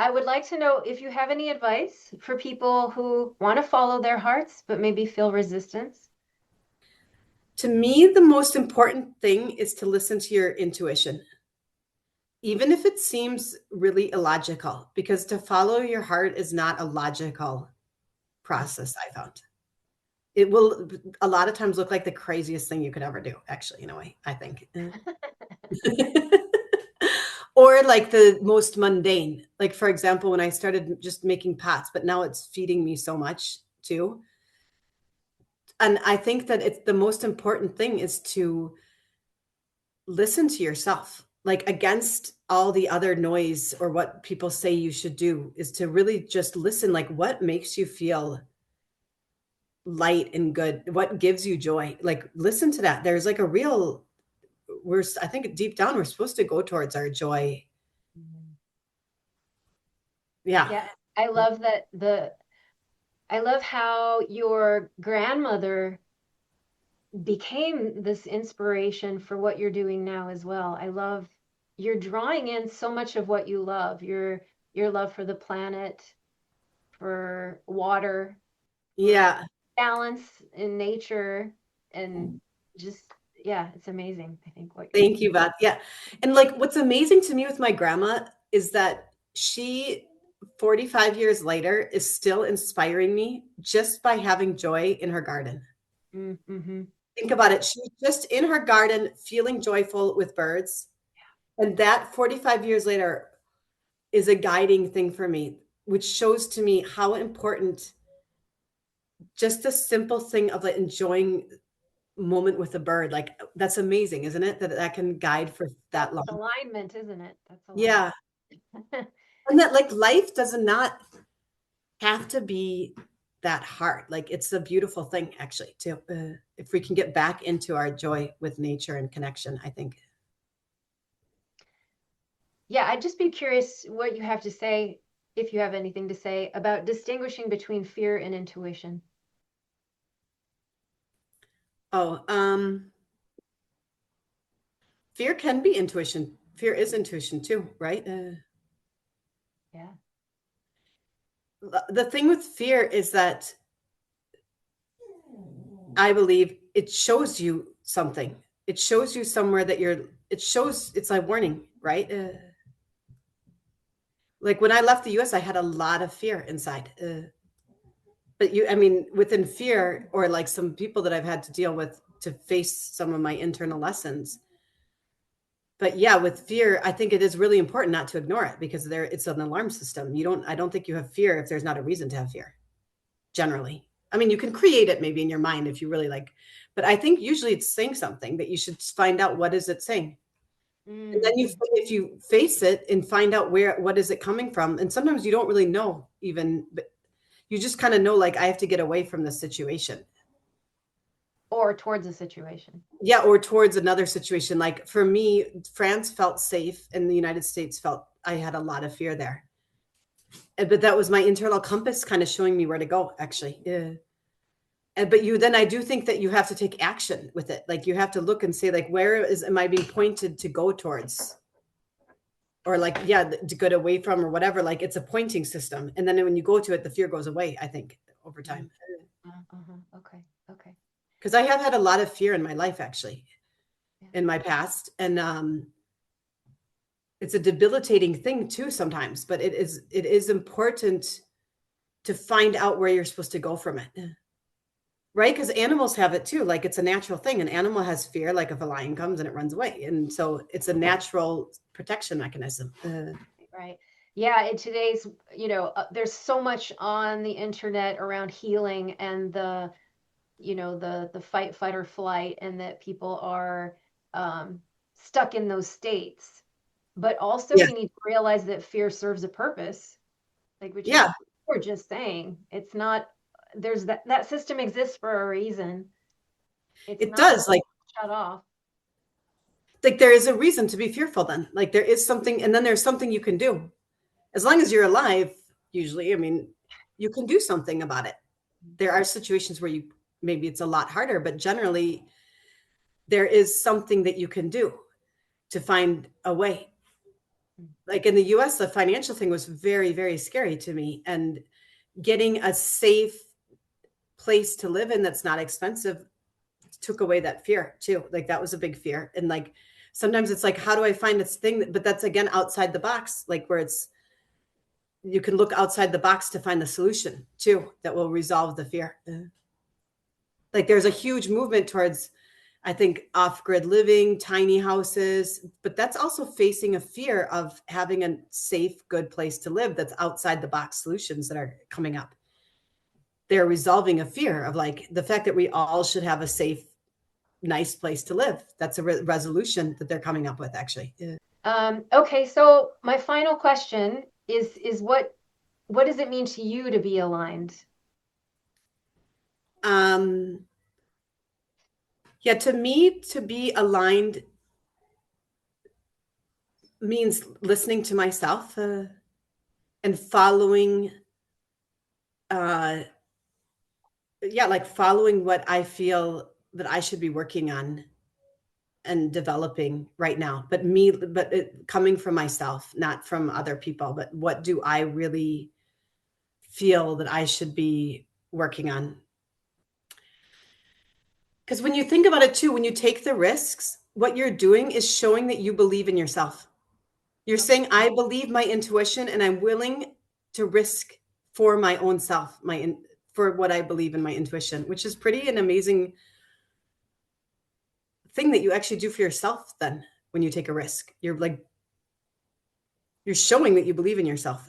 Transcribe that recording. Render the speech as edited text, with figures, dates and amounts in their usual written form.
I would like to know if you have any advice for people who want to follow their hearts, but maybe feel resistance. To me, the most important thing is to listen to your intuition, even if it seems really illogical, because to follow your heart is not a logical process, I found. It will a lot of times look like the craziest thing you could ever do, actually, in a way, I think. Or like the most mundane. Like, for example, when I started just making pots, but now it's feeding me so much too. And I think that it's the most important thing is to listen to yourself, like against all the other noise or what people say you should do, is to really just listen, like what makes you feel light and good, what gives you joy, like listen to that. There's like a real, I think deep down we're supposed to go towards our joy. Mhm. Yeah. Yeah, I love that I love how your grandmother became this inspiration for what you're doing now as well. I love you're drawing in so much of what you love, your love for the planet, for water, for Yeah. balance in nature, and just yeah, it's amazing, I think, what you're Thank doing. you, Beth. Yeah. And like what's amazing to me with my grandma is that she 45 years later is still inspiring me just by having joy in her garden. Mm-hmm. Think about it. She's just in her garden feeling joyful with birds. And that 45 years later is a guiding thing for me, which shows to me how important just the simple thing of like enjoying moment with a bird. Like that's amazing, isn't it? That that can guide for that That's long. alignment, isn't it? That's alignment. Yeah. And that like life does not have to be that hard. Like it's a beautiful thing actually to if we can get back into our joy with nature and connection, I think. Yeah, I'd just be curious what you have to say, if you have anything to say, about distinguishing between fear and intuition. Oh, fear can be intuition. Fear is intuition too, right? Yeah. The thing with fear is that I believe it shows you something. It shows you somewhere that you're, it shows, it's like warning, right? Like when I left the US, I had a lot of fear inside. But you, I mean, within fear, or like some people that I've had to deal with to face some of my internal lessons. But yeah, with fear, I think it is really important not to ignore it because there it's an alarm system. You don't, I don't think you have fear if there's not a reason to have fear, generally. I mean, you can create it maybe in your mind if you really like, but I think usually it's saying something that you should find out what is it saying. And then you, Mm-hmm. if you face it and find out where, what is it coming from? And sometimes you don't really know even, but you just kind of know, like, I have to get away from this situation. Or towards a situation. Yeah, or towards another situation. Like for me, France felt safe and the United States felt I had a lot of fear there. But that was my internal compass kind of showing me where to go, actually. Yeah. And but you then I do think that you have to take action with it. Like you have to look and say, like, where is am I being pointed to go towards? Or like, yeah, to get away from or whatever. Like it's a pointing system. And then when you go to it, the fear goes away, I think, over Mm. time. Uh-huh. Okay. Okay. Because I have had a lot of fear in my life, actually, Yeah. in my past. And it's a debilitating thing too sometimes, but it is important to find out where you're supposed to go from it. Right? Because animals have it too. Like it's a natural thing. An animal has fear, like if a lion comes and it runs away. And so it's a natural protection mechanism. Right. Yeah, in today's, there's so much on the internet around healing and the fight, fight, or flight, and that people are um, stuck in those states. But also, Yeah. we need to realize that fear serves a purpose, like what you Yeah. were just saying. It's not, there's that system exists for a reason. It's It not does. shut off. Like there is a reason to be fearful then. Like there is something, and then there's something you can do. As long as you're alive, usually, I mean, you can do something about it. There are situations where you maybe it's a lot harder, but generally there is something that you can do to find a way. like in the US, the financial thing was very, very scary to me. And getting a safe place to live in that's not expensive took away that fear too. Like that was a big fear. And like sometimes it's like, how do I find this thing? But that's again outside the box, like where it's you can look outside the box to find the solution too that will resolve the fear. Like there's a huge movement towards, I think, off-grid living, tiny houses, but that's also facing a fear of having a safe, good place to live that's outside the box solutions that are coming up. They're resolving a fear of like the fact that we all should have a safe, nice place to live. That's a resolution that they're coming up with, actually. Yeah. Okay, so my final question is what does it mean to you to be aligned? Um, yeah, to me, to be aligned means listening to myself and following, uh, yeah, like following what I feel that I should be working on and developing right now. But it, coming from myself, not from other people. But what do I really feel that I should be working on? Because when you think about it too, when you take the risks, what you're doing is showing that you believe in yourself. You're saying, I believe my intuition and I'm willing to risk for my own self, for what I believe in my intuition, which is pretty an amazing thing that you actually do for yourself then when you take a risk. You're like, you're showing that you believe in yourself.